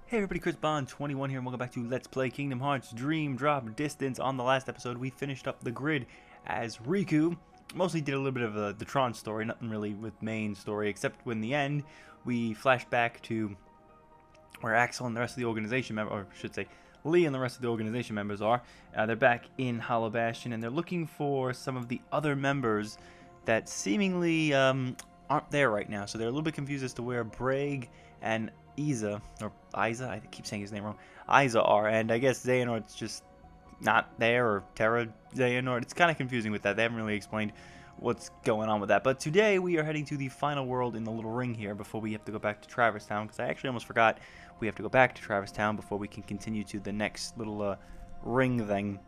Hey everybody, Chris Bond 21 here, and welcome back to Let's Play Kingdom Hearts Dream Drop Distance. On the last episode, we finished up the grid as Riku. Mostly did a little bit of the Tron story, nothing really with main story, except when in the end, we flashed back to where Axel and the rest of the organization members, or I should say, Lee and the rest of the organization members are. They're back in Hollow Bastion, and they're looking for some of the other members that seemingly aren't there right now. So they're a little bit confused as to where Braig and Isa, or Isa, I keep saying his name wrong, Isa are, and I guess Xehanort's just not there, or Terra Xehanort. It's kind of confusing with that. They haven't really explained what's going on with that. But today we are heading to the final world in the little ring here before we have to go back to Traverse Town, because I actually almost forgot we have to go back to Traverse Town before we can continue to the next little ring thing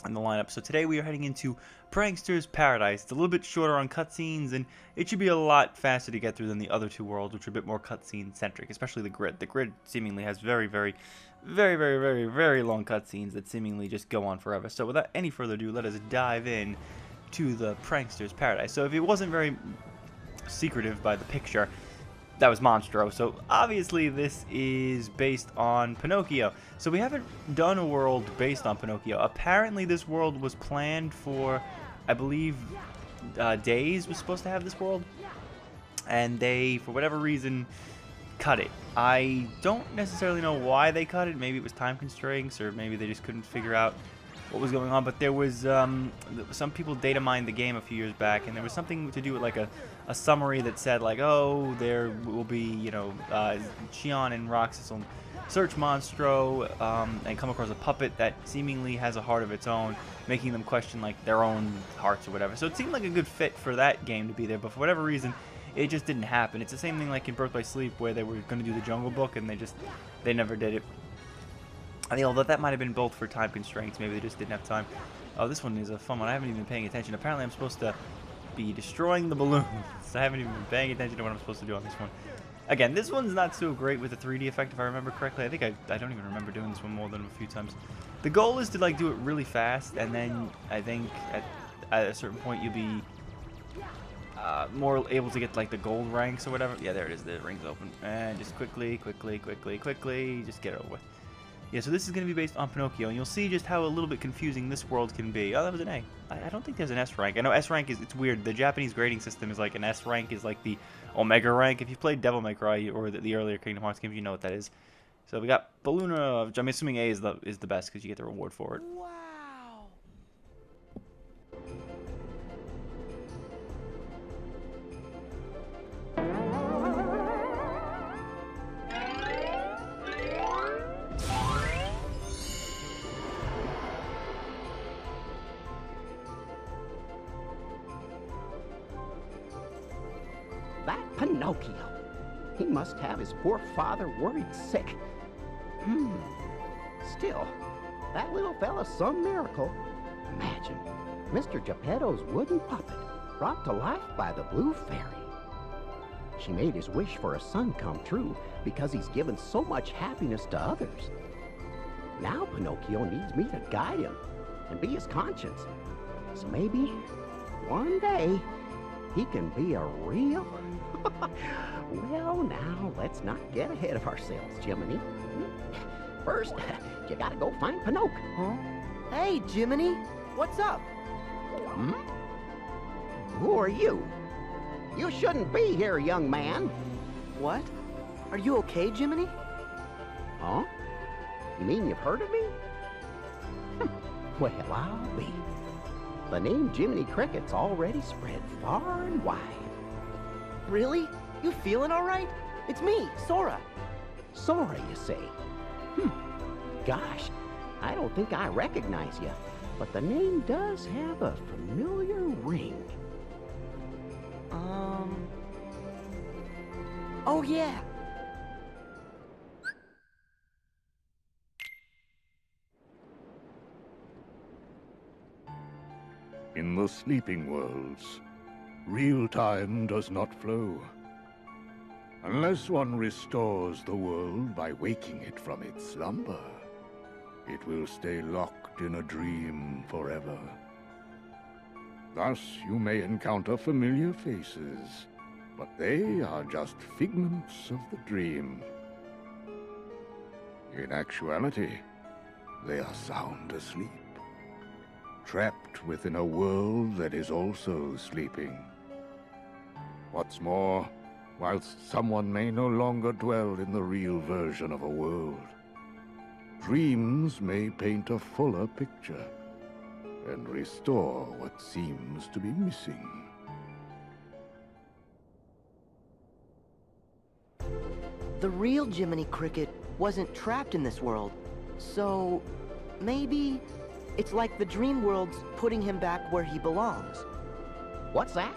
in the lineup. So today we are heading into Prankster's Paradise. It's a little bit shorter on cutscenes, and it should be a lot faster to get through than the other two worlds, which are a bit more cutscene centric, especially the grid. The grid seemingly has very long cutscenes that seemingly just go on forever. So without any further ado, let us dive in to the Prankster's Paradise. So if it wasn't very secretive by the picture, that was Monstro. So obviously this is based on Pinocchio. So we haven't done a world based on Pinocchio. Apparently this world was planned for, I believe, Days was supposed to have this world. And they, for whatever reason, cut it. I don't necessarily know why they cut it. Maybe it was time constraints, or maybe they just couldn't figure out what was going on. But there was some people data mined the game a few years back, and there was something to do with like a summary that said like, oh, there will be, you know, Xion and Roxas will search Monstro and come across a puppet that seemingly has a heart of its own, making them question like their own hearts or whatever. So it seemed like a good fit for that game to be there, but for whatever reason it just didn't happen. It's the same thing like in Birth by Sleep, where they were going to do the Jungle Book and they never did it. I think although that might have been both for time constraints, maybe they just didn't have time. Oh, this one is a fun one. I haven't even been paying attention. Apparently I'm supposed to be destroying the balloons. I haven't even been paying attention to what I'm supposed to do on this one. Again, this one's not so great with the 3D effect, if I remember correctly. I think I don't even remember doing this one more than a few times. The goal is to like do it really fast, and then I think at a certain point you'll be more able to get like the gold ranks or whatever. Yeah, there it is. The ring's open. And just quickly, just get it over with. Yeah, so this is going to be based on Pinocchio, and you'll see just how a little bit confusing this world can be. Oh, that was an A. I don't think there's an S rank. I know S rank is, it's weird. The Japanese grading system is like an S rank is like the Omega rank. If you've played Devil May Cry or the earlier Kingdom Hearts games, you know what that is. So we got Balluna, which I'm assuming A is the best because you get the reward for it. Wow. That Pinocchio. He must have his poor father worried sick. Still, that little fella's some miracle. Imagine, Mr. Geppetto's wooden puppet brought to life by the Blue Fairy. She made his wish for a son come true because he's given so much happiness to others. Now Pinocchio needs me to guide him and be his conscience. So maybe, one day, he can be a real... Well, now, let's not get ahead of ourselves, Jiminy. First, you gotta go find Pinocchio. Huh? Hey, Jiminy. What's up? Who are you? You shouldn't be here, young man. What? Are you okay, Jiminy? Huh? You mean you've heard of me? Well, I'll be. The name Jiminy Cricket's already spread far and wide. Really? You feeling all right? It's me, Sora. Sora, you say? Gosh, I don't think I recognize you, but the name does have a familiar ring. Oh yeah. In the sleeping worlds, real time does not flow. Unless one restores the world by waking it from its slumber, it will stay locked in a dream forever. Thus you may encounter familiar faces, but they are just figments of the dream. In actuality, they are sound asleep, trapped within a world that is also sleeping. What's more, whilst someone may no longer dwell in the real version of a world, dreams may paint a fuller picture and restore what seems to be missing. The real Jiminy Cricket wasn't trapped in this world, so maybe it's like the dream world's putting him back where he belongs. What's that?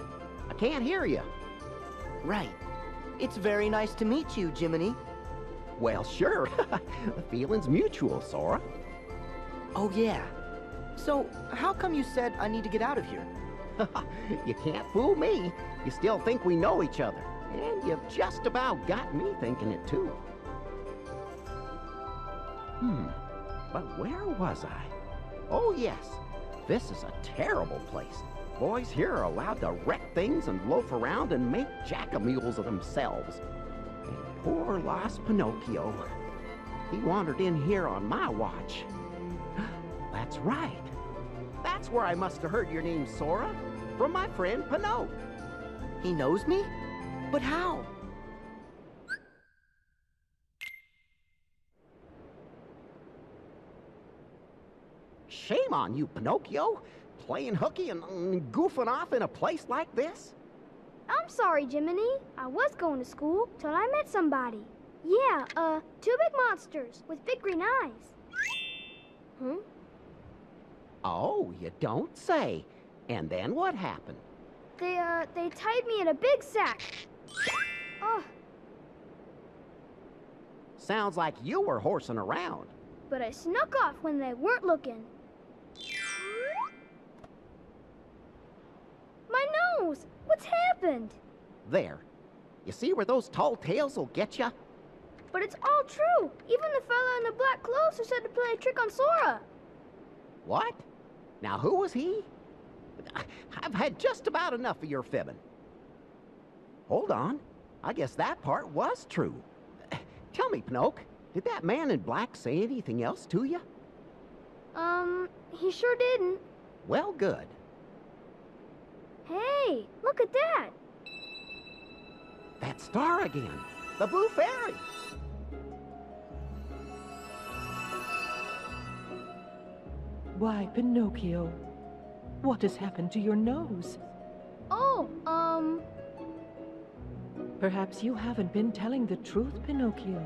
I can't hear you. Right. It's very nice to meet you, Jiminy. Well, sure. The feeling's mutual, Sora. Oh, yeah. So, how come you said I need to get out of here? You can't fool me. You still think we know each other. And you've just about got me thinking it, too. But where was I? Oh, yes. This is a terrible place. Boys here are allowed to wreck things and loaf around and make jackamules of themselves. And poor lost Pinocchio. He wandered in here on my watch. That's right. That's where I must have heard your name, Sora. From my friend Pinocchio. He knows me? But how? Shame on you, Pinocchio. Playing hooky and goofing off in a place like this? I'm sorry, Jiminy. I was going to school till I met somebody. Yeah, two big monsters with big green eyes. Hmm? Oh, you don't say. And then what happened? They tied me in a big sack. Oh, Sounds like you were horsing around. but I snuck off when they weren't looking. My nose! What's happened? There. You see where those tall tales will get you? But it's all true. Even the fella in the black clothes who said to play a trick on Sora. What? Now, who was he? I've had just about enough of your fibbing. Hold on. I guess that part was true. Tell me, Pinocchio, did that man in black say anything else to you? He sure didn't. Well, good. Hey, look at that. That star again. The Blue Fairy. Why, Pinocchio, what has happened to your nose? Oh, Perhaps you haven't been telling the truth, Pinocchio.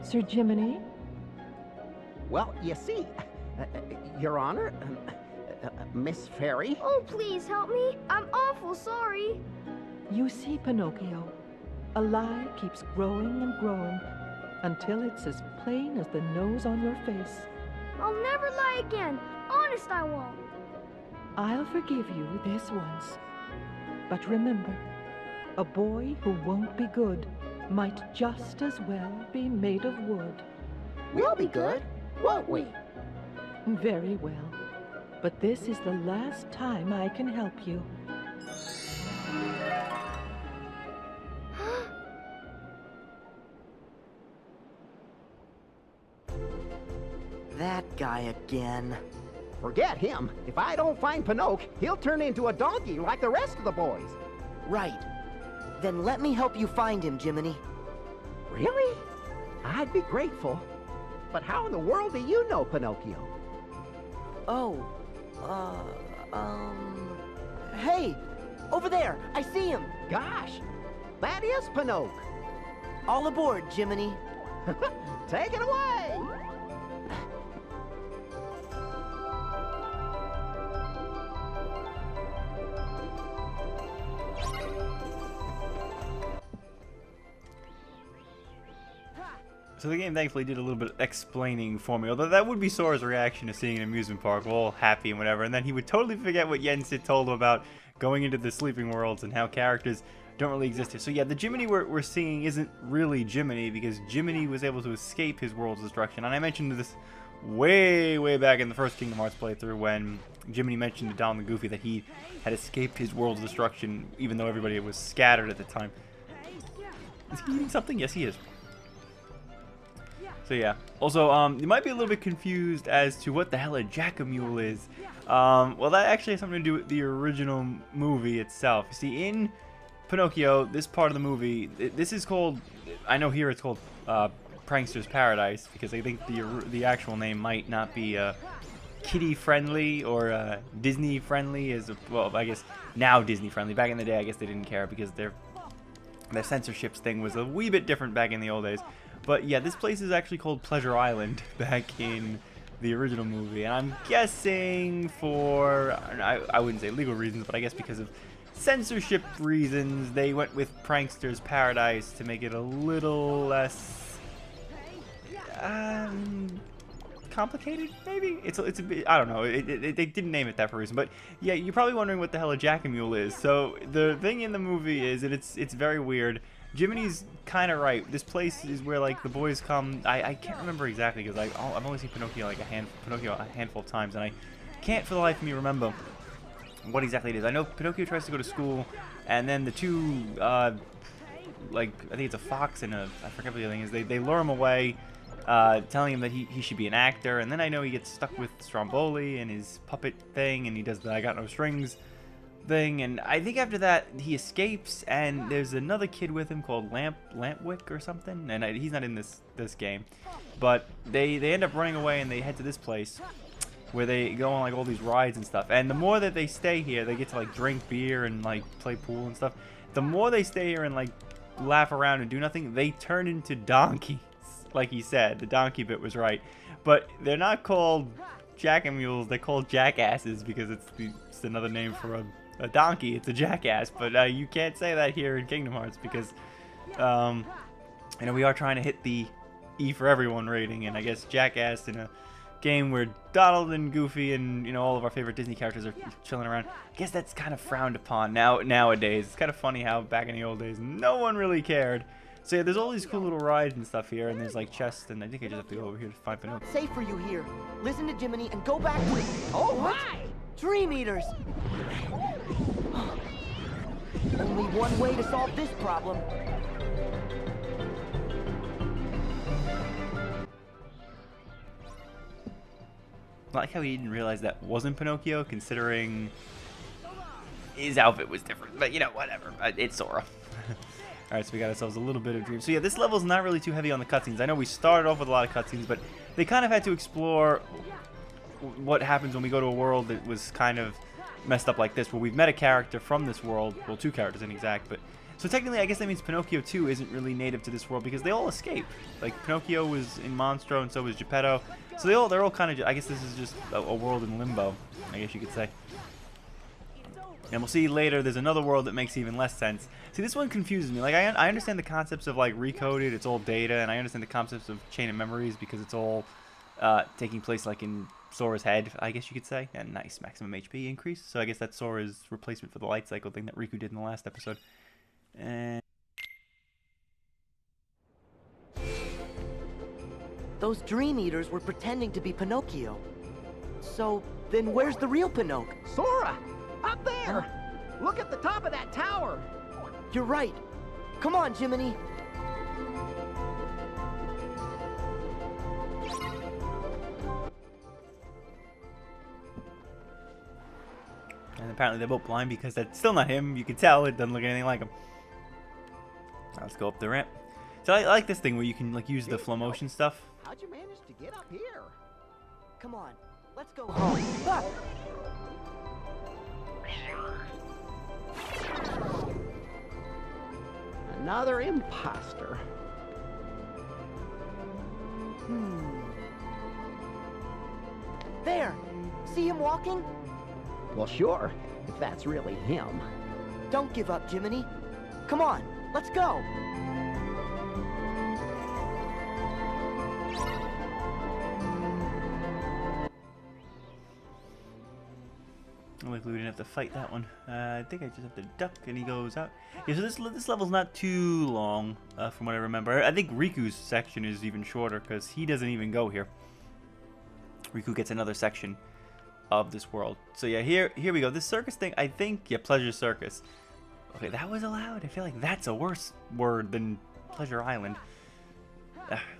Sir Jiminy? Well, you see, Your Honor, Miss Fairy. oh, please help me. I'm awful sorry. You see, Pinocchio, a lie keeps growing and growing until it's as plain as the nose on your face. I'll never lie again. Honest, I won't. I'll forgive you this once. But remember, a boy who won't be good might just as well be made of wood. We'll be good, won't we? Very well. But this is the last time I can help you. That guy again. Forget him. If I don't find Pinocchio, he'll turn into a donkey like the rest of the boys. Right. Then let me help you find him, Jiminy. Really? I'd be grateful. But how in the world do you know Pinocchio? Oh, hey! Over there! I see him! Gosh, that is Pinocchio. All aboard, Jiminy. Take it away! So the game thankfully did a little bit of explaining for me, although that would be Sora's reaction to seeing an amusement park, all happy and whatever, and then he would totally forget what Yensid told him about going into the sleeping worlds and how characters don't really exist here. So yeah, the Jiminy we're seeing isn't really Jiminy, because Jiminy was able to escape his world's destruction. And I mentioned this way back in the first Kingdom Hearts playthrough when Jiminy mentioned to Donald and Goofy that he had escaped his world's destruction, even though everybody was scattered at the time. Is he eating something? Yes, he is. So yeah. Also, you might be a little bit confused as to what the hell a jack-a-mule is. Well, that actually has something to do with the original movie itself. You see, in Pinocchio, this part of the movie, this is called, I know here it's called Prankster's Paradise, because I think the actual name might not be kiddie friendly or Disney friendly. Well, I guess now Disney friendly. Back in the day, I guess they didn't care because their censorships thing was a wee bit different back in the old days. But yeah, this place is actually called Pleasure Island back in the original movie, and I'm guessing for, I wouldn't say legal reasons, but I guess because of censorship reasons, they went with Prankster's Paradise to make it a little less complicated, maybe? It's a bit, I don't know, they didn't name it that for a reason, but yeah, you're probably wondering what the hell a jack-a-mule is. So the thing in the movie is that it's very weird. Jiminy's kind of right. This place is where like the boys come. I can't remember exactly because I've only seen Pinocchio like a handful of times, and I can't for the life of me remember what exactly it is. I know Pinocchio tries to go to school, and then the two like I think it's a fox and I forget what the other thing is. They lure him away, telling him that he should be an actor, and then I know he gets stuck with Stromboli and his puppet thing, and he does the I got no strings thing, and I think after that he escapes, and there's another kid with him called Lampwick or something, and he's not in this game, but they end up running away and they head to this place where they go on like all these rides and stuff. And the more that they stay here, they get to like drink beer and like play pool and stuff. The more they stay here and like laugh around and do nothing, they turn into donkeys. Like he said, the donkey bit was right, but they're not called jack-a-mules, they're called jackasses, because it's another name for a donkey. It's a jackass, but you can't say that here in Kingdom Hearts because you know, we are trying to hit the E for everyone rating, and I guess jackass in a game where Donald and Goofy and, you know, all of our favorite Disney characters are chilling around, I guess that's kind of frowned upon nowadays. It's kind of funny how back in the old days no one really cared. So yeah, there's all these cool little rides and stuff here, and there's like chests, and I think I just have to go over here to find Pinocchio. Safe for you here. Listen to Jiminy and go back to... Oh, my! Dream Eaters! Only one way to solve this problem. I like how he didn't realize that wasn't Pinocchio, considering his outfit was different. But, you know, whatever. It's Sora. Alright, so we got ourselves a little bit of dream. So yeah, this level's not really too heavy on the cutscenes. I know we started off with a lot of cutscenes, but they kind of had to explore what happens when we go to a world that was kind of messed up like this, where we've met a character from this world. Well, two characters in exact, but... So technically, I guess that means Pinocchio 2 isn't really native to this world, because they all escape. Like, Pinocchio was in Monstro, and so was Geppetto. So they're all kind of... I guess this is just a world in limbo, I guess you could say. And we'll see later, there's another world that makes even less sense. See, this one confuses me. Like, I understand the concepts of, like, recoded, it's all data, and I understand the concepts of chain of memories, because it's all taking place, like, in Sora's head, I guess you could say. And nice, maximum HP increase. So I guess that's Sora's replacement for the light cycle thing that Riku did in the last episode. And... Those Dream Eaters were pretending to be Pinocchio. So, then where's the real Pinocchio? Sora! Up there! Look at the top of that tower! You're right. Come on, Jiminy. And apparently they're both blind because that's still not him. You can tell it doesn't look anything like him. Let's go up the ramp. So I like this thing where you can like use the flow motion stuff. How'd you manage to get up here? Come on, let's go home. Ah! Another imposter. There! See him walking? Well, sure, if that's really him. Don't give up, Jiminy. Come on, let's go! Luckily we didn't have to fight that one. I think I just have to duck and he goes out. Yeah, so this level's not too long, from what I remember. I think Riku's section is even shorter because he doesn't even go here. Riku gets another section of this world. So yeah, here we go. This circus thing, I think, yeah, Pleasure Circus. Okay, that was allowed. I feel like that's a worse word than Pleasure Island.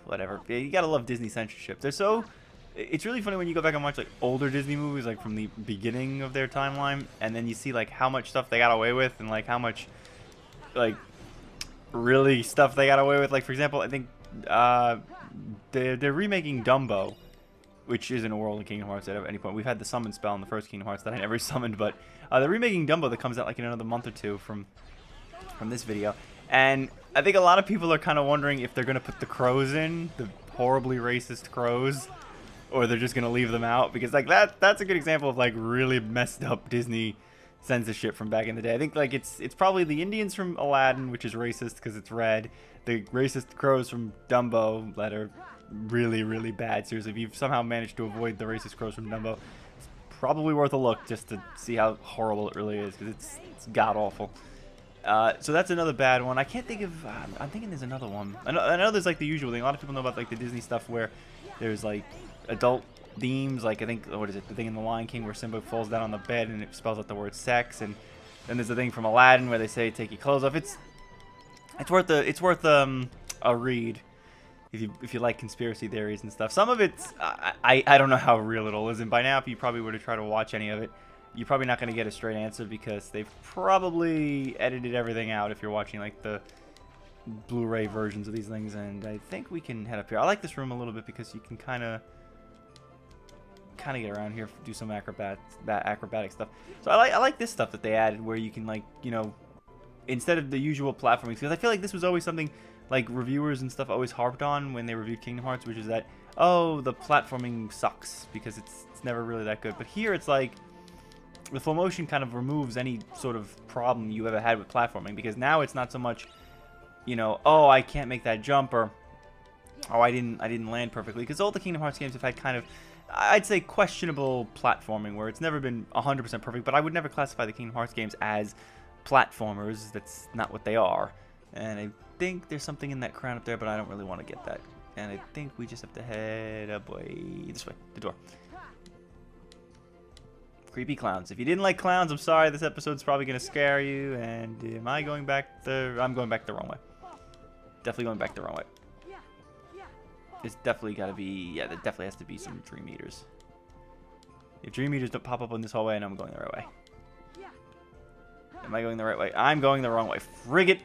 whatever. Yeah, you gotta love Disney censorship. They're so... It's really funny when you go back and watch like older Disney movies, like from the beginning of their timeline, and then you see like how much stuff they got away with, and like how much like really stuff they got away with. Like for example, I think they're remaking Dumbo, which isn't a world in Kingdom Hearts at any point. We've had the summon spell in the first Kingdom Hearts that I never summoned, but they're remaking Dumbo that comes out like in another month or two from this video. And I think a lot of people are kind of wondering if they're going to put the crows in, the horribly racist crows, or they're just going to leave them out. Because like that's a good example of like really messed up Disney censorship from back in the day. I think like it's probably the Indians from Aladdin, which is racist because it's red. The racist crows from Dumbo that are really, really bad. Seriously, if you've somehow managed to avoid the racist crows from Dumbo, it's probably worth a look just to see how horrible it really is, because it's god-awful. So that's another bad one. I can't think of... I'm thinking there's another one. I know there's like the usual thing. A lot of people know about like the Disney stuff where there's like adult themes. Like I think, what is it? The thing in The Lion King where Simba falls down on the bed and it spells out the word sex. And then there's the thing from Aladdin where they say take your clothes off. It's worth a read if you like conspiracy theories and stuff. Some of it's I don't know how real it all is, and by now if you probably were to try to watch any of it, you're probably not going to get a straight answer because they've probably edited everything out if you're watching like the Blu-ray versions of these things. And I think we can head up here. I like this room a little bit because you can kind of get around here, do some acrobatic stuff. So I like this stuff that they added where you can like, you know, instead of the usual platforming, because I feel like this was always something like reviewers and stuff always harped on when they reviewed Kingdom Hearts, which is that, oh, the platforming sucks because it's never really that good. But here it's like the full motion kind of removes any sort of problem you ever had with platforming, because now it's not so much, you know, oh, I can't make that jump, or oh, I didn't land perfectly, because all the Kingdom Hearts games have had kind of, I'd say, questionable platforming where it's never been 100% perfect. But I would never classify the Kingdom Hearts games as platformers. That's not what they are. And I think there's something in that crown up there, but I don't really want to get that. And I think we just have to head up this way, the door. Creepy clowns. If you didn't like clowns, I'm sorry. This episode's probably going to scare you. And am I going back I'm going back the wrong way. Definitely going back the wrong way. It's definitely got to be, yeah, there definitely has to be some dream eaters. If dream eaters don't pop up on this hallway, and I'm going the right way. Am I going the right way? I'm going the wrong way. Frig it.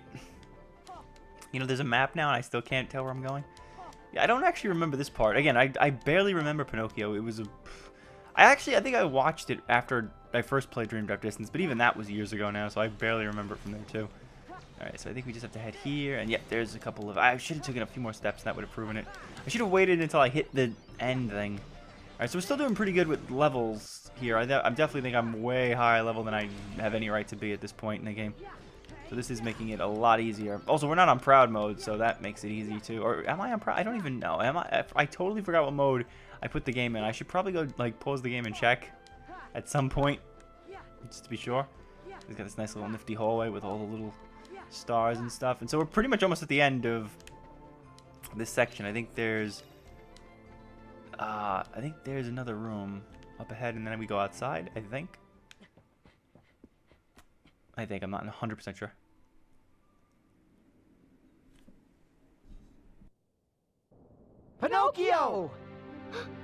You know, there's a map now, and I still can't tell where I'm going. Yeah, I don't actually remember this part. Again, I barely remember Pinocchio. It was a... I think I watched it after I first played Dream Drop Distance, but even that was years ago now, so I barely remember it from there, too. Alright, so I think we just have to head here, and yep, there's a couple of... I should have taken a few more steps, and that would have proven it. I should have waited until I hit the end thing. Alright, so we're still doing pretty good with levels here. I definitely think I'm way higher level than I have any right to be at this point in the game. So this is making it a lot easier. Also, we're not on proud mode, so that makes it easy too. Or am I on proud? I don't even know. Am I? I totally forgot what mode I put the game in. I should probably go like pause the game and check at some point, just to be sure. It's got this nice little nifty hallway with all the little stars and stuff. And so we're pretty much almost at the end of this section. I think there's another room up ahead, and then we go outside, I think. I'm not 100% sure. Pinocchio!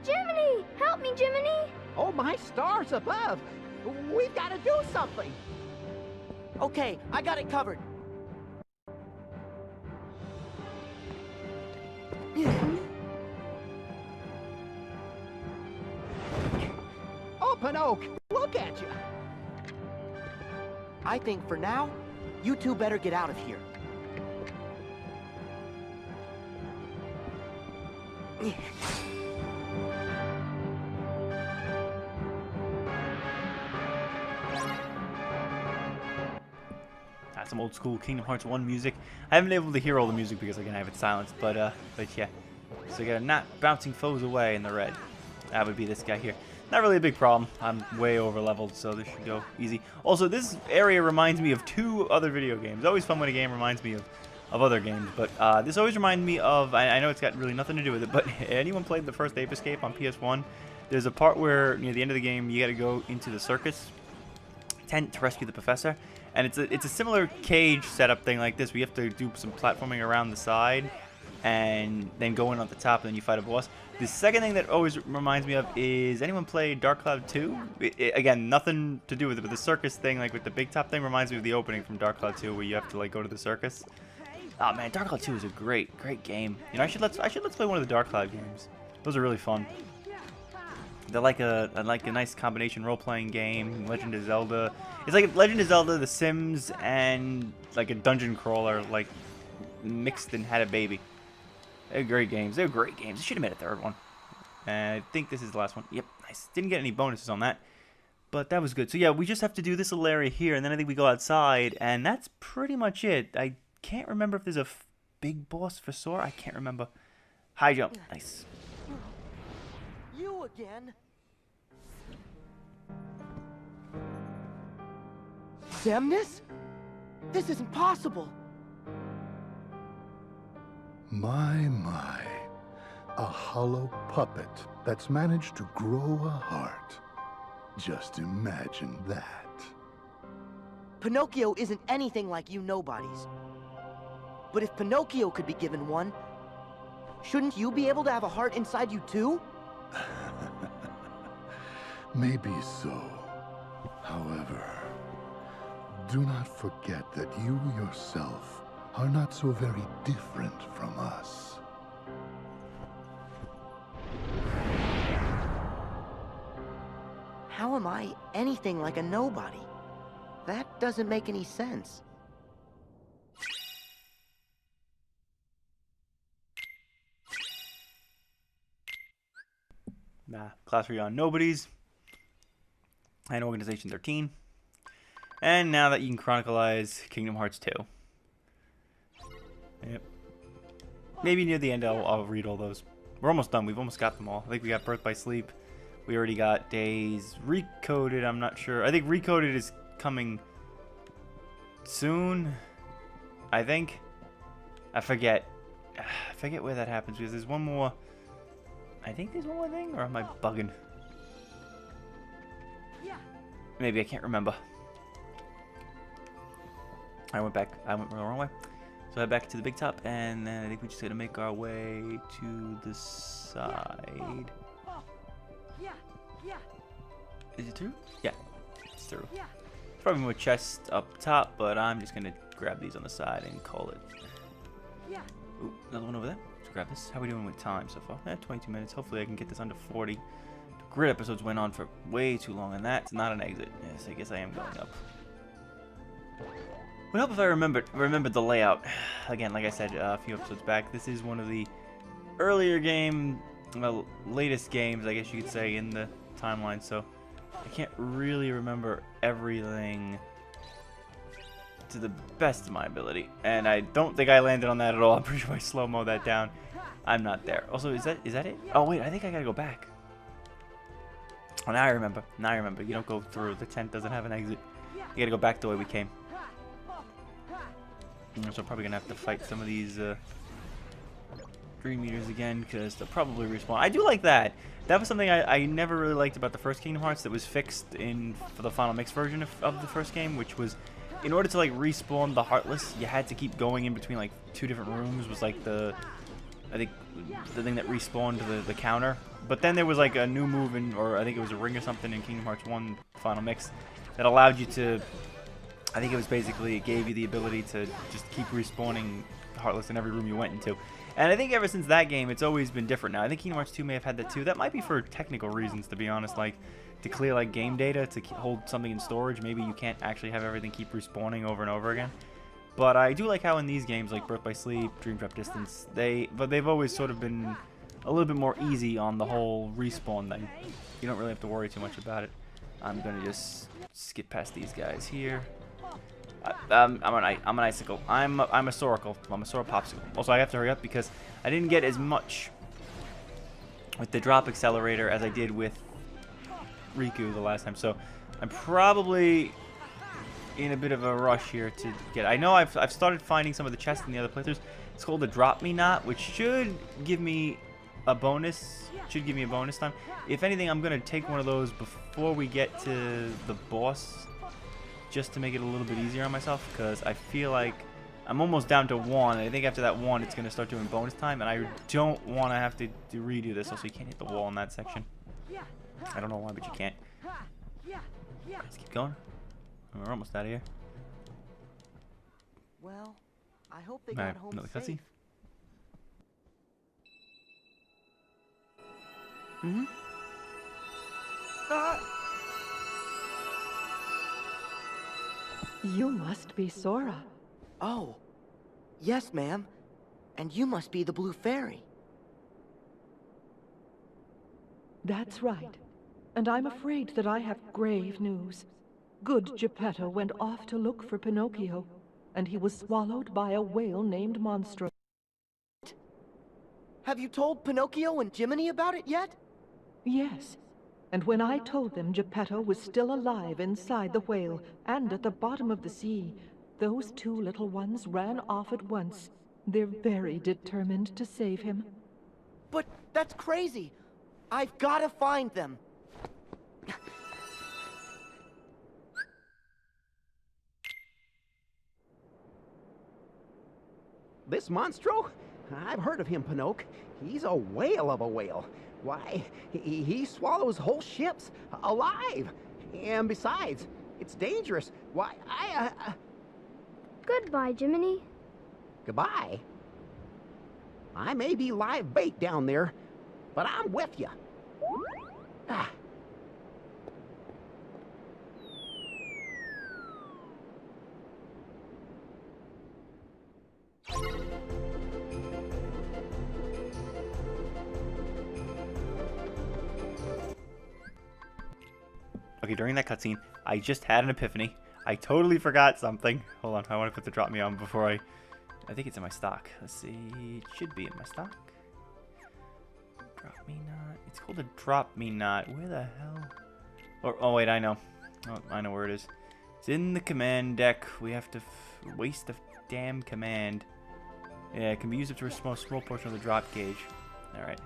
Jiminy! Help me, Jiminy! Oh, my stars above! We've got to do something! Okay, I got it covered. Oh, Pinocchio, look at you! I think for now, you two better get out of here. That's some old school Kingdom Hearts 1 music. I haven't been able to hear all the music because again I have it silenced, but yeah. So you got not bouncing foes away in the red. That would be this guy here. Not really a big problem. I'm way over leveled, so this should go easy. Also, this area reminds me of 2 other video games. It's always fun when a game reminds me of other games, but this always reminds me of, I know it's got really nothing to do with it, but anyone played the first Ape Escape on PS1? There's a part where near the end of the game you got to go into the circus tent to rescue the professor, and it's a similar cage setup thing like this. We have to do some platforming around the side, and then go in on the top, and then you fight a boss. The second thing that always reminds me of is, anyone play Dark Cloud 2? Again, nothing to do with it, but the circus thing, like with the big top thing, reminds me of the opening from Dark Cloud 2, where you have to like go to the circus. Oh man, Dark Cloud 2 is a great game. You know, I should let's play one of the Dark Cloud games. Those are really fun. They're like a nice combination role-playing game. Legend of Zelda. It's like Legend of Zelda, The Sims, and like a dungeon crawler, like mixed and had a baby. They're great games. They're great games. I should have made a third one. And I think this is the last one. Yep, nice. Didn't get any bonuses on that, but that was good. So yeah, we just have to do this little area here, and then I think we go outside, and that's pretty much it. I can't remember if there's a big boss for Sora. I can't remember. High jump. Nice. You again? Xemnas? This isn't possible. My. A hollow puppet that's managed to grow a heart. Just imagine that. Pinocchio isn't anything like you nobodies. But if Pinocchio could be given one, shouldn't you be able to have a heart inside you too? Maybe so. However, do not forget that you yourself are not so very different from us. How am I anything like a nobody? That doesn't make any sense. Nah, class for on nobodies. And Organization 13. And now that you can chronicleize Kingdom Hearts 2. Yep. Maybe near the end I'll read all those. We're almost done. We've almost got them all. I think we got Birth by Sleep. We already got Days. Recoded, I'm not sure. I think Recoded is coming soon. I think. I forget. I forget where that happens, because there's one more. I think there's one more thing, or am I bugging? Maybe, I can't remember. I went the wrong way. So I head back to the big top, and then I think we just gotta make our way to the side. Is it through? Yeah, it's through. It's probably more chests up top, but I'm just gonna grab these on the side and call it. Ooh, another one over there. Let's grab this. How are we doing with time so far? 22 minutes. Hopefully I can get this under 40. The grid episodes went on for way too long, and that's not an exit. Yes, I guess I am going up. Would help if I remembered the layout. Again, like I said a few episodes back, this is one of the earlier latest games, I guess you could say, in the timeline, so I can't really remember everything to the best of my ability. And I don't think I landed on that at all. I'm pretty sure I slow-mo that down. I'm not there. Also, is that it? Oh wait, I think I gotta go back. Oh, now I remember. Now I remember. You don't go through. The tent doesn't have an exit. You gotta go back the way we came. So I'm probably gonna have to fight some of these Dream Eaters again, because they'll probably respawn. I do like that. That was something I never really liked about the first Kingdom Hearts that was fixed for the Final Mix version of the first game, which was, in order to like respawn the Heartless, you had to keep going in between like 2 different rooms. Was like I think the thing that respawned the counter. But then there was like a new move or I think it was a ring or something in Kingdom Hearts 1 Final Mix that allowed you to, I think it was basically, it gave you the ability to just keep respawning Heartless in every room you went into. And I think ever since that game, it's always been different now. I think Kingdom Hearts 2 may have had that too. That might be for technical reasons, to be honest, like to clear like game data, to hold something in storage. Maybe you can't actually have everything keep respawning over and over again. But I do like how in these games, like Birth by Sleep, Dream Drop Distance, they've always sort of been a little bit more easy on the whole respawn thing. You don't really have to worry too much about it. I'm gonna just skip past these guys here. I'm an icicle. I'm a Soracle. I'm a Sora Popsicle. Also, I have to hurry up because I didn't get as much with the drop accelerator as I did with Riku the last time. So I'm probably in a bit of a rush here to get. I know I've started finding some of the chests in the other playthroughs. It's called the Drop Me Not, which should give me a bonus. Should give me a bonus time. If anything, I'm gonna take one of those before we get to the boss, just to make it a little bit easier on myself, because I feel like I'm almost down to 1. I think after that 1, it's going to start doing bonus time, and I don't want to have to redo this. Also, you can't hit the wall in that section. I don't know why, but you can't. Let's keep going. We're almost out of here. Well, I hope they got home another safe. cutscene. Hmm? Ah! You must be Sora. Oh, yes, ma'am. And you must be the Blue Fairy. That's right. And I'm afraid that I have grave news. Good Geppetto went off to look for Pinocchio, and he was swallowed by a whale named Monstro. Have you told Pinocchio and Jiminy about it yet? Yes. And when I told them Geppetto was still alive inside the whale and at the bottom of the sea, those two little ones ran off at once. They're very determined to save him. But that's crazy. I've got to find them. This Monstro? I've heard of him, Pinocchio. He's a whale of a whale. Why, he swallows whole ships alive. And besides, it's dangerous. Why, Goodbye, Jiminy. Goodbye. I may be live bait down there, but I'm with you. Ah. Okay, during that cutscene, I just had an epiphany. I totally forgot something. Hold on, I want to put the drop me on before I think it's in my stock. Let's see, it should be in my stock. Drop me not. It's called a drop me not. Where the hell? Or, oh wait, I know. Oh, I know where it is. It's in the command deck. We have to waste the damn command. Yeah, it can be used up to a small portion of the drop gauge. All right.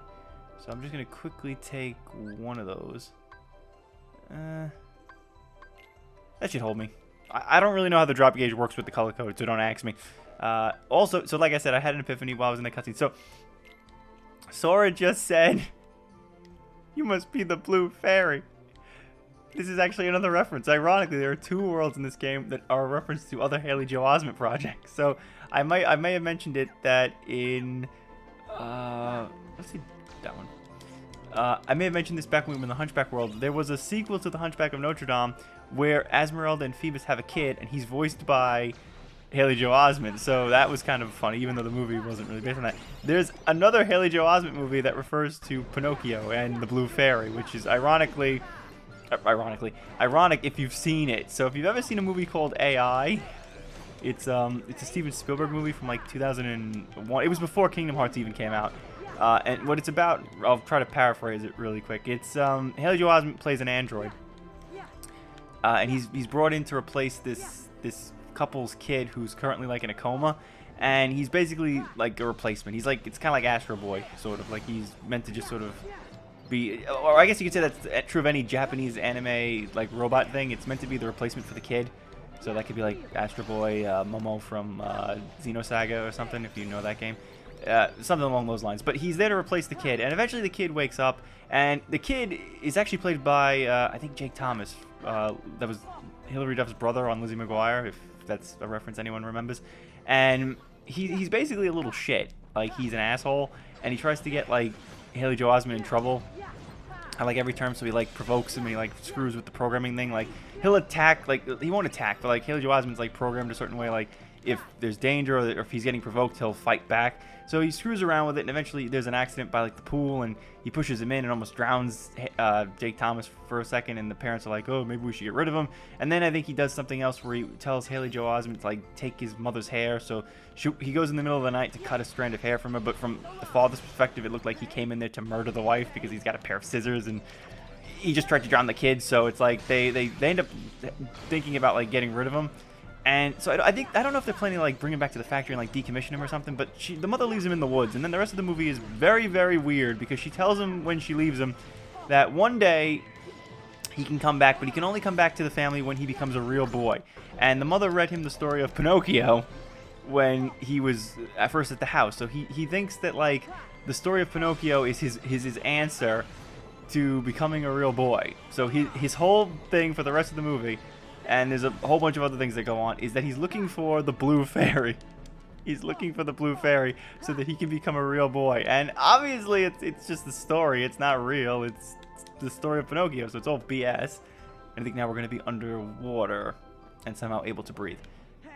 So I'm just gonna quickly take one of those. That should hold me. I don't really know how the drop gauge works with the color code, so don't ask me. Also, so like I said, I had an epiphany while I was in the cutscene. So, Sora just said, "You must be the Blue Fairy." This is actually another reference. Ironically, there are 2 worlds in this game that are a reference to other Haley Joel Osment projects. So, I may have mentioned it that in, let's see, that one. I may have mentioned this back when we were in the Hunchback world. There was a sequel to the Hunchback of Notre Dame where Esmeralda and Phoebus have a kid, and he's voiced by Haley Joel Osment. So that was kind of funny, even though the movie wasn't really based on that. There's another Haley Joel Osment movie that refers to Pinocchio and the Blue Fairy, which is ironic if you've seen it. So if you've ever seen a movie called AI, it's a Steven Spielberg movie from like 2001. It was before Kingdom Hearts even came out. And what it's about, I'll try to paraphrase it really quick. It's Haley Joel Osment plays an android, and he's brought in to replace this couple's kid who's currently like in a coma, and he's basically like a replacement. He's like, it's kind of like Astro Boy, sort of like he's meant to just sort of be, or I guess you could say that's true of any Japanese anime like robot thing. It's meant to be the replacement for the kid. So that could be like Astro Boy, Momo from Xenosaga or something, if you know that game. Something along those lines. But he's there to replace the kid, and eventually the kid wakes up, and the kid is actually played by, I think, Jake Thomas. That was Hilary Duff's brother on Lizzie McGuire, if that's a reference anyone remembers. And he's basically a little shit. Like, he's an asshole, and he tries to get, like, Haley Joel Osment in trouble at, like, every term, so he, like, provokes him, and he, like, screws with the programming thing. Like, he'll attack, like, he won't attack, but, like, Haley Joel Osment's, like, programmed a certain way, like, if there's danger or if he's getting provoked, he'll fight back. So he screws around with it, and eventually there's an accident by like the pool, and he pushes him in and almost drowns Jake Thomas for a second, and the parents are like, oh, maybe we should get rid of him. And then I think he does something else where he tells Haley Joel Osment to like take his mother's hair. So he goes in the middle of the night to cut a strand of hair from her, but from the father's perspective, it looked like he came in there to murder the wife because he's got a pair of scissors, and he just tried to drown the kids. So it's like they end up thinking about like getting rid of him. And so I don't know if they're planning to like bring him back to the factory and like decommission him or something, but the mother leaves him in the woods, and then the rest of the movie is very, very weird because she tells him when she leaves him that one day he can come back, but he can only come back to the family when he becomes a real boy. And the mother read him the story of Pinocchio, when he was at first at the house. So he thinks that, like, the story of Pinocchio is his answer to becoming a real boy. So his whole thing for the rest of the movie, and there's a whole bunch of other things that go on, is that he's looking for the blue fairy. He's looking for the blue fairy so that he can become a real boy. And obviously it's just the story. It's not real. It's the story of Pinocchio, so it's all BS. And I think now we're going to be underwater and somehow able to breathe,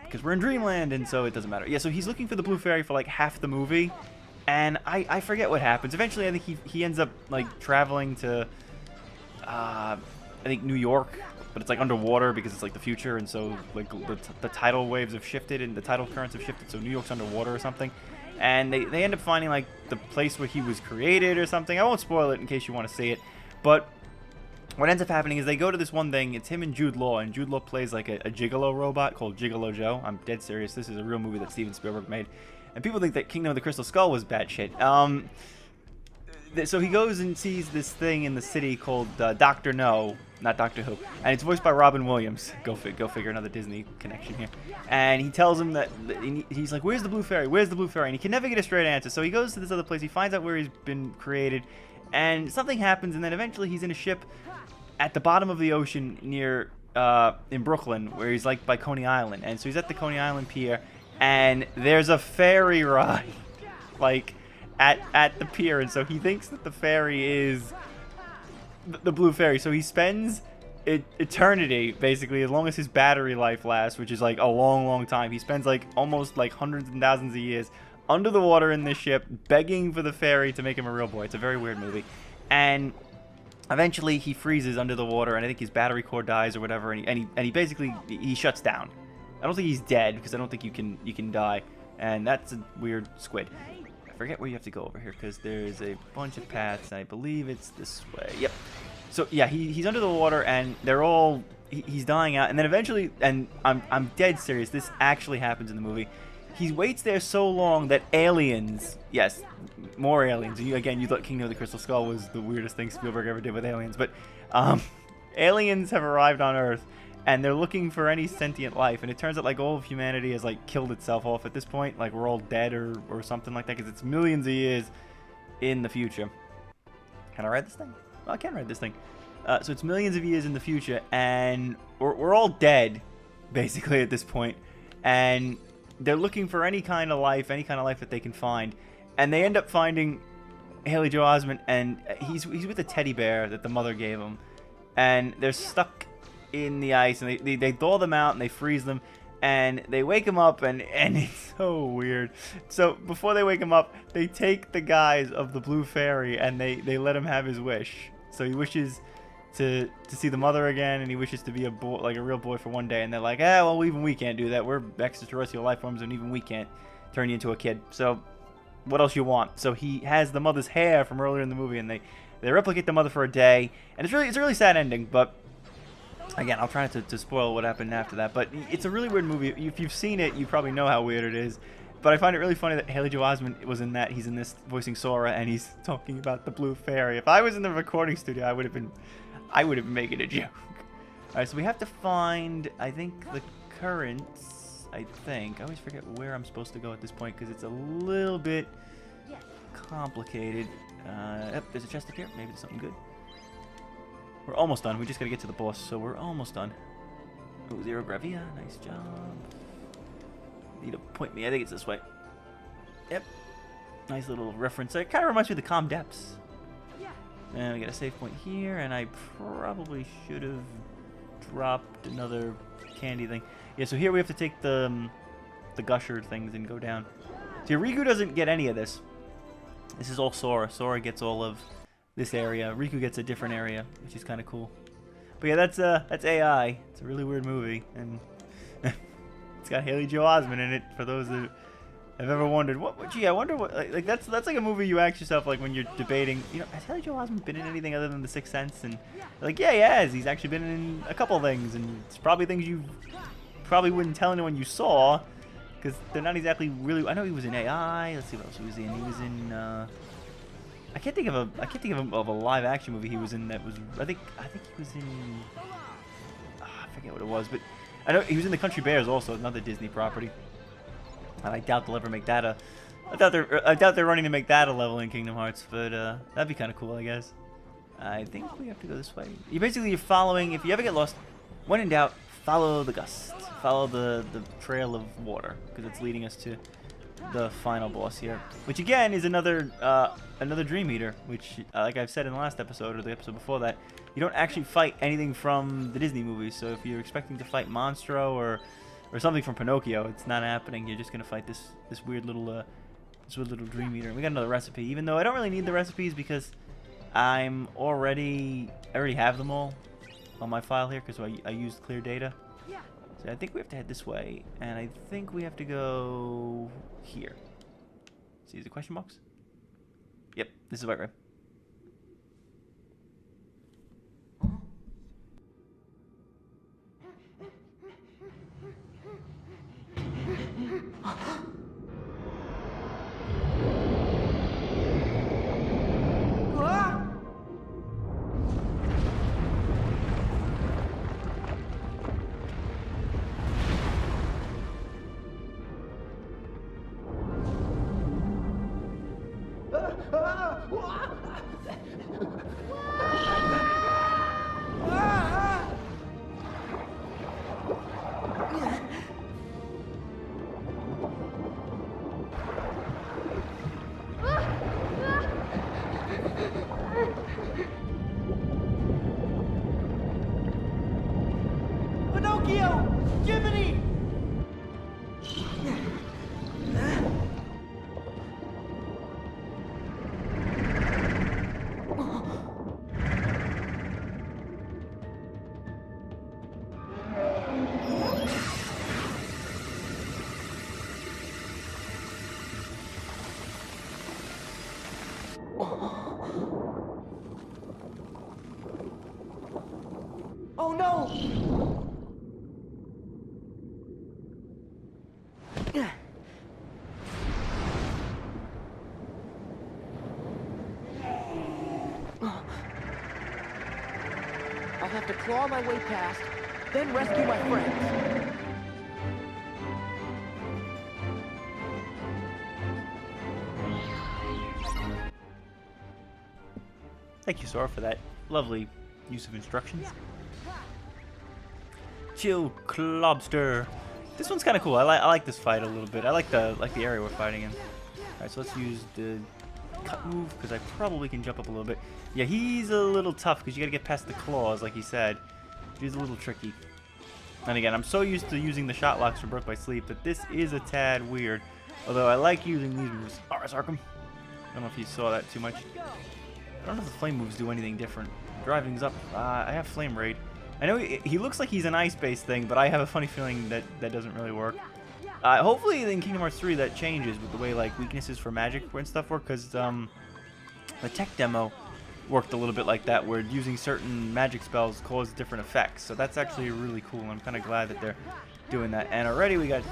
because we're in dreamland, and so it doesn't matter. Yeah, so he's looking for the blue fairy for like half the movie, and I forget what happens. Eventually, I think he ends up like traveling to, I think New York, but it's like underwater because it's like the future, and so like the tidal waves have shifted and the tidal currents have shifted, so New York's underwater or something. And they end up finding like the place where he was created or something. I won't spoil it in case you want to see it, but what ends up happening is they go to this one thing. It's him and Jude Law, and Jude Law plays like a gigolo robot called Gigolo Joe. I'm dead serious. This is a real movie that Steven Spielberg made, and people think that Kingdom of the Crystal Skull was bad shit. So he goes and sees this thing in the city called Dr. No, not Doctor Who, and it's voiced by Robin Williams. Go figure, another Disney connection here. And he tells him that he's like, "Where's the blue fairy? Where's the blue fairy?" And he can never get a straight answer. So he goes to this other place. He finds out where he's been created, and something happens, and then eventually he's in a ship at the bottom of the ocean near in Brooklyn, where he's like by Coney Island. And so he's at the Coney Island pier, and there's a ferry ride, like at the pier, and so he thinks that the ferry is the blue fairy. So he spends eternity, basically, as long as his battery life lasts, which is like a long time. He spends like almost like hundreds and thousands of years under the water in this ship, begging for the fairy to make him a real boy. It's a very weird movie. And eventually he freezes under the water, and I think his battery core dies or whatever, and he basically he shuts down. I don't think he's dead, because I don't think you can die, and that's a weird squid. I forget where you have to go over here, because there's a bunch of paths, and I believe it's this way. Yep. So yeah, he's under the water, and they're all he's dying out, and then eventually, and I'm dead serious, this actually happens in the movie. He waits there so long that aliens, yes, more aliens. Again, you thought Kingdom of the Crystal Skull was the weirdest thing Spielberg ever did with aliens, but aliens have arrived on Earth, and they're looking for any sentient life, and it turns out like all of humanity has like killed itself off at this point, like we're all dead or something like that, because it's millions of years in the future. Can I ride this thing? Well, I can ride this thing. So it's millions of years in the future, and we're all dead, basically, at this point, and they're looking for any kind of life that they can find, and they end up finding Haley Joel Osment, and he's with a teddy bear that the mother gave him, and they're stuck in the ice, and they thaw them out and they freeze them, and they wake him up, and it's so weird. So before they wake him up, they take the guise of the blue fairy, and they let him have his wish. So he wishes to see the mother again, and he wishes to be a boy, like a real boy, for one day, and they're like, well, even we can't do that. We're extraterrestrial life forms, and even we can't turn you into a kid. So what else you want? So he has the mother's hair from earlier in the movie, and they replicate the mother for a day, and it's a really sad ending. But again, I'll try not to spoil what happened after that. But it's a really weird movie. If you've seen it, you probably know how weird it is. But I find it really funny that Haley Joel Osment was in that. He's in this voicing Sora, and he's talking about the blue fairy. If I was in the recording studio, I would have been making a joke. Alright, so we have to find, I think, the currents. I always forget where I'm supposed to go at this point, because it's a little bit complicated. Yep, there's a chest up here. Maybe there's something good. We're almost done. We just gotta get to the boss, so we're almost done. Oh, Zero Gravia. Nice job. Need to point me. I think it's this way. Yep. Nice little reference. It kind of reminds me of the Calm Depths. And we got a save point here, and I probably should have dropped another candy thing. Yeah, so here we have to take the gusher things and go down. See, Riku doesn't get any of this. This is all Sora. Sora gets all of this area. Riku gets a different area, which is kind of cool. But yeah, that's AI. It's a really weird movie, and it's got Haley Joel Osment in it. For those that have ever wondered, gee, I wonder what. Like that's like a movie you ask yourself, like when you're debating, has Haley Joel Osment been in anything other than The Sixth Sense? And like, yeah, he has. He's actually been in a couple things, and it's probably things you probably wouldn't tell anyone you saw, because they're not exactly really. I know he was in AI. Let's see what else he was in. He was in. I can't think of a live action movie he was in that was. I think he was in. I forget what it was, but I know he was in The Country Bears, also another Disney property. And I doubt they'll ever make that a... I doubt they're running to make that a level in Kingdom Hearts, but that'd be kind of cool, I guess. I think we have to go this way. You're following, if you ever get lost, when in doubt, follow the gust. Follow the trail of water, because it's leading us to the final boss here. Which again is another Dream Eater, which, like I've said in the last episode, or the episode before that, you don't actually fight anything from the Disney movies. So if you're expecting to fight Monstro or something from Pinocchio, it's not happening. You're just gonna fight this weird little Dream Eater. And we got another recipe, even though I don't really need the recipes because I already have them all on my file here because I used clear data. So I think we have to head this way, and I think we have to go here. See the question marks? Yep, this is right. Pinocchio! Jiminy! Oh no! I'll have to claw my way past, then rescue my friends. Thank you, Sora, for that lovely use of instructions. Chill Clobster. This one's kind of cool. I like this fight a little bit. I like the area we're fighting in. All right, so let's use the cut move because I probably can jump up a little bit. Yeah, he's a little tough because you got to get past the claws, like he said. He's a little tricky. And again, I'm so used to using the shot locks from Birth by Sleep that this is a tad weird. Although I like using these moves. Alright, Arkham. I don't know if you saw that too much. I don't know if the flame moves do anything different. Driving's up. I have Flame Raid. I know he looks like he's an ice-based thing, but I have a funny feeling that doesn't really work. Hopefully in Kingdom Hearts 3 that changes with the way like weaknesses for magic and stuff work, because the tech demo worked a little bit like that, where using certain magic spells caused different effects. So that's actually really cool. I'm kind of glad that they're doing that. And already we got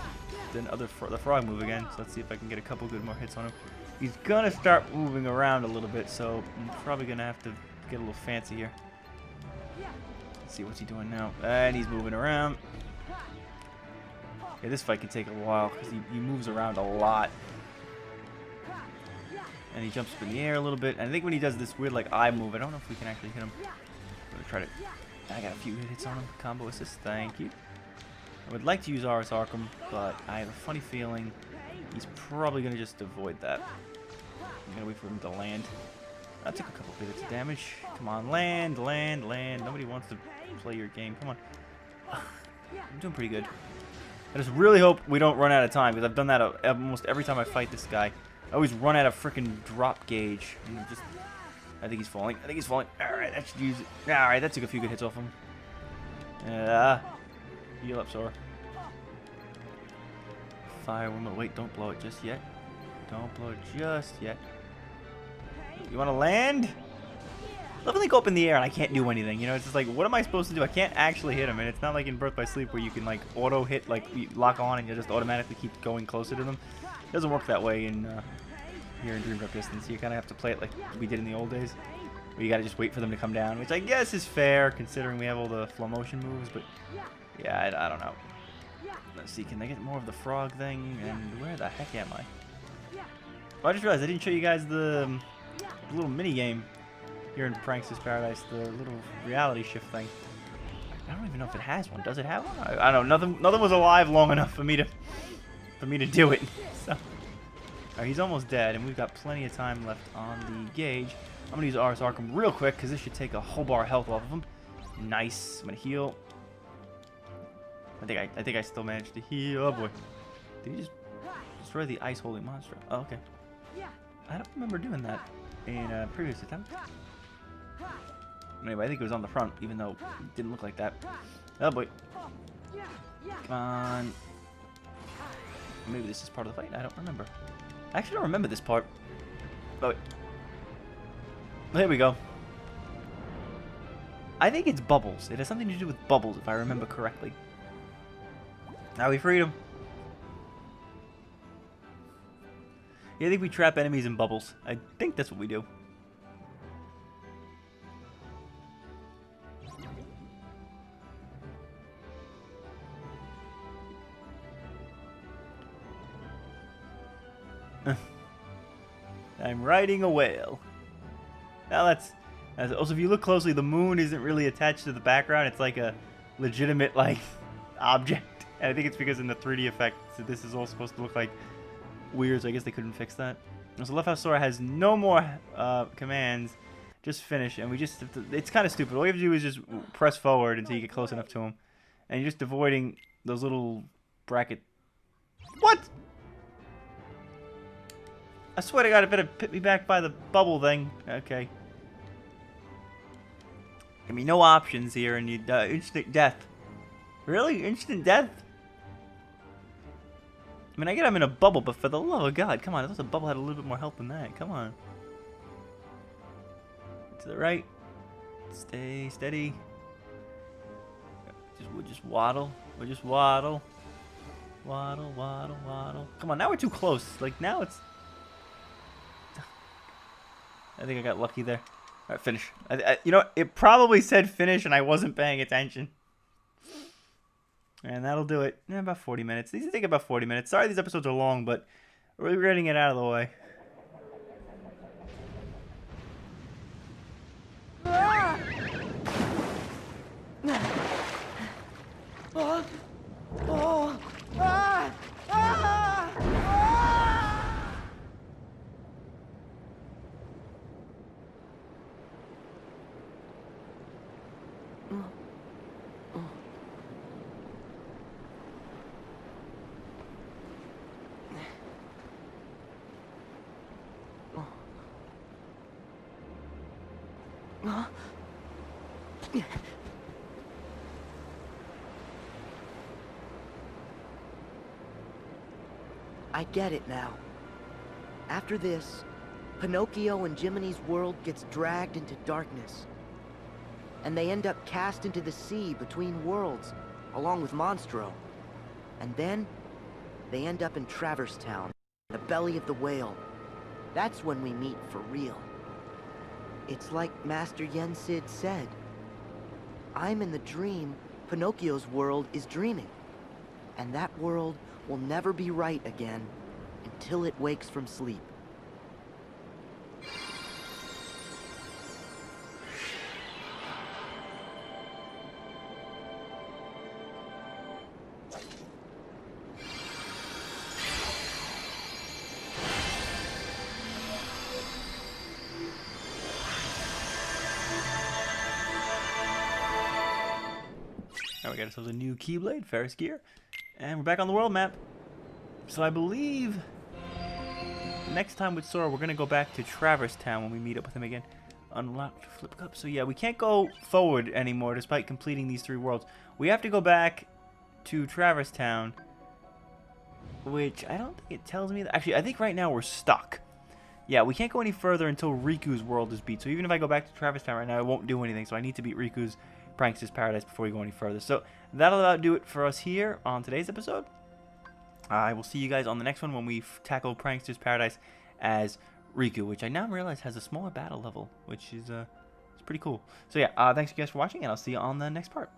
the frog move again. So let's see if I can get a couple good more hits on him. He's gonna start moving around a little bit, so I'm probably gonna have to get a little fancy here. Let's see what's he doing now. And he's moving around. Okay, this fight can take a while because he moves around a lot. And he jumps up in the air a little bit. And I think when he does this weird like eye move, I don't know if we can actually hit him. I'm gonna try to. I got a few hits on him. Combo assist, thank you. I would like to use RS Arkham, but I have a funny feeling he's probably gonna just avoid that. I'm gonna wait for him to land. I took a couple bits of damage. Come on, land. Nobody wants to play your game. Come on. I'm doing pretty good. I just really hope we don't run out of time, because I've done that almost every time I fight this guy. I always run out of freaking drop gauge. And I think he's falling. Alright, that should use it. Alright, that took a few good hits off him. Heal up, Sora. Fire woman. Wait, don't blow it just yet. Don't blow it just yet. You want to land? Let me go up in the air and I can't do anything. You know, it's just like, what am I supposed to do? I can't actually hit him. And it's not like in Birth by Sleep where you can like auto hit, like you lock on and you just automatically keep going closer to them. It doesn't work that way in here in Dream Drop Distance. You kind of have to play it like we did in the old days, where you got to just wait for them to come down, which I guess is fair considering we have all the flow motion moves. But yeah, I don't know. Let's see, can I get more of the frog thing? And where the heck am I? Oh, I just realized I didn't show you guys the little mini game here in Prankster's Paradise, the little reality shift thing. I don't even know if it has one. Does it have one? I don't know. Nothing was alive long enough for me to do it. So, he's almost dead, and we've got plenty of time left on the gauge. I'm gonna use RS Arkham real quick because this should take a whole bar of health off of him. Nice. I'm gonna heal. I think I still managed to heal. Oh boy. Did he just destroy the ice holding monster? Oh, okay. I don't remember doing that in a previous attempt. Anyway, I think it was on the front, even though it didn't look like that. Oh boy. Come on. Maybe this is part of the fight. I don't remember. I actually don't remember this part. Oh wait. There we go. I think it's bubbles. It has something to do with bubbles, if I remember correctly. Now we freed him. Yeah, I think we trap enemies in bubbles. I think that's what we do. I'm riding a whale. Now that's also, if you look closely, the moon isn't really attached to the background. It's like a legitimate like object. And I think it's because in the 3D effect, so this is all supposed to look like weird, so I guess they couldn't fix that. So left house Sora has no more commands. Just finish, and we just have to, it's kind of stupid. All you have to do is just press forward until you get close enough to him. And you're just avoiding those little bracket. What? I swear to God, it better put me back by the bubble thing. Okay. Give me no options here, and you instant death. Really? Instant death? I mean, I get I'm in a bubble, but for the love of God, come on. I thought the bubble had a little bit more health than that. Come on. To the right. Stay steady. We'll just waddle. We'll just waddle. Waddle, waddle, waddle. Come on, now we're too close. Like, now it's... I think I got lucky there. All right, finish. You know, it probably said finish, and I wasn't paying attention. And that'll do it. Yeah, about 40 minutes. These take about 40 minutes. Sorry these episodes are long, but we're getting it out of the way. I get it now. After this, Pinocchio and Jiminy's world gets dragged into darkness. And they end up cast into the sea between worlds, along with Monstro. And then, they end up in Traverse Town, the belly of the whale. That's when we meet for real. It's like Master Yensid said. I'm in the dream, Pinocchio's world is dreaming. And that world will never be right again until it wakes from sleep. Now we got ourselves a new Keyblade, Ferris gear, and we're back on the world map. So I believe next time with Sora, we're going to go back to Traverse Town when we meet up with him again. Unlocked flip cup. So yeah, we can't go forward anymore despite completing these 3 worlds. We have to go back to Traverse Town, which I don't think it tells me that. Actually, I think right now we're stuck. Yeah, we can't go any further until Riku's world is beat. So even if I go back to Traverse Town right now, I won't do anything. So I need to beat Riku's Prankster's Paradise before we go any further. So that'll about do it for us here on today's episode. I will see you guys on the next one when we tackle Prankster's Paradise as Riku, which I now realize has a smaller battle level, which is it's pretty cool. So yeah, thanks you guys for watching, and I'll see you on the next part.